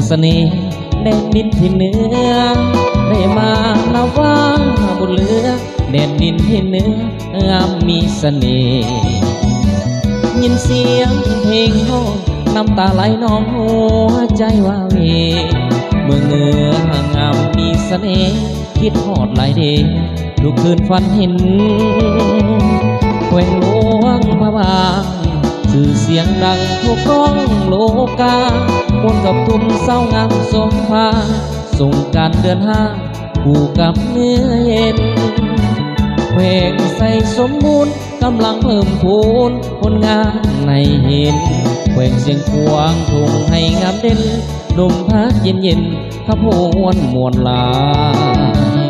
เสน่ห์แดนดินที่เหนือได้มานับว่าบุญเหลือแดนดินที่เหนืองามมีเสน่ห์ยินเสียงเพลงห้องน้ำตาไหลนองหัวใจว่าเวเมืองเหนืองามมีเสน่ห์คิดฮอดหลายเดลูกคืนฝันเห็นแขวงหลวงพระบางชื่อเสียงดังทั่วกล้องโลกามวลกับกลุ่มเศร้างามสมภาส่งการเดือนห้าคู่กับเนื้อเย็นเพลงใส่สมบูรณ์กำลังเพิ่มพูนผลงานในเห็นเพลงเสียงควงทุ่งให้งามเด่นลมพัดเย็นเย็นขบวนมวลลาย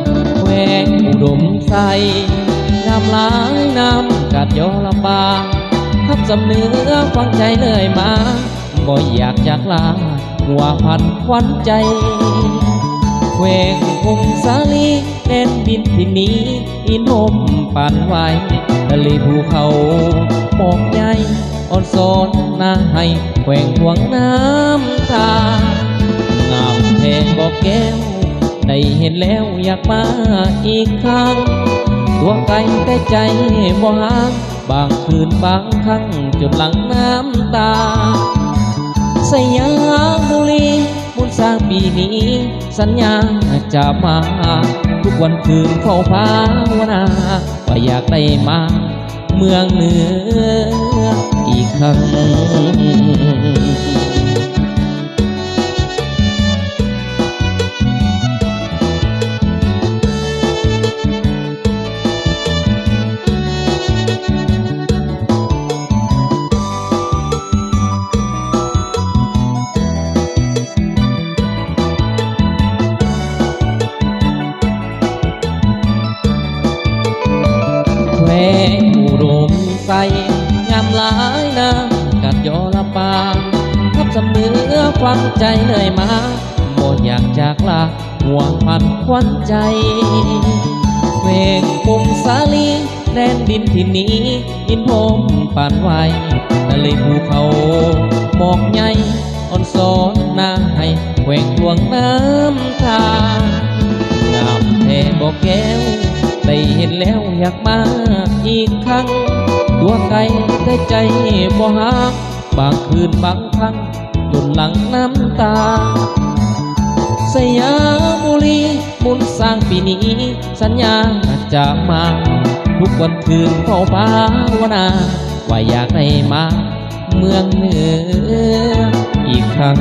เพลงอุดมใสงามหลายน้ำกัดยอลำบากทับจำเนื้อฟังใจเลยมาบ่อยากจากลาหัวพันควันใจเพลงคงสาลีแดนดินที่นี้อินโฮมปานไว้ทะเลภูเขาหมอกใหญ่อ่อนซ้อนนาให้แขวงห่วงน้ำตางามแทงบอกแก้วได้เห็นแล้วอยากมาอีกครั้งตัวไกลแต่ใจบ่ห่างบางคืนบางครั้งจนหลังน้ำตาสยามบุรีบุญสร้างปีนี้สัญญาจะมาทุกวันคืนเข้าภาวนาว่าอยากได้มาเมืองเหนืออีกครั้งอุดมใสงามหลายน้ำกัดยอละปางทับจำเนื้อฟังใจเลยมาบ่อยากจากลาหัวพันควันใจเพลงคงสาลีแดนดินที่นี้อินโฮมปานไว้ทะเลภูเขาหมอกใหญ่อ่อนซ้อนนาให้แขวงห่วงน้ำตางามแท้บอกแก้วได้เห็นแล้วอยากมาอีกครั้งตัวไกลแต่ใจบ่ห่างบางคืนบางครั้งจนหลังน้ำตาสยามบุรีบุญสร้างปีนี้สัญญาจะมาทุกวันคืนเข้าภาวนาว่าอยากได้มาเมืองเหนืออีกครั้ง